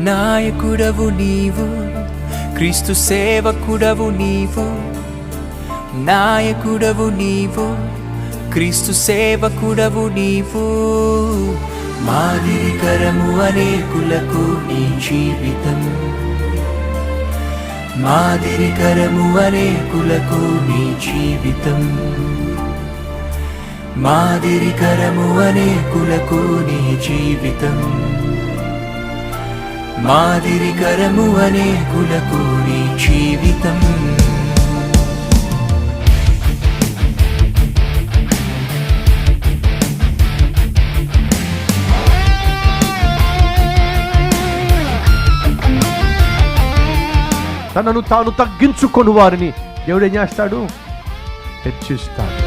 నాయకుడవు నీవు, క్రీస్తు సేవకుడవు నీవు. నాయకుడవు నీవు, క్రీస్తు సేవకుడవు నీవు. మాదిరికరము అనేకులకు నీ జీవితం. మాదిరికరము అనేకులకు నీ జీవితం. మాదిరికరము అనేకులకు నీ జీవితం. మాదిరికరము అనేకులకు నీ జీవితం. తనను తాను తగ్గించుకొని వారిని దేవుడు ఏం చేస్తాడు? హెచ్చిస్తాడు.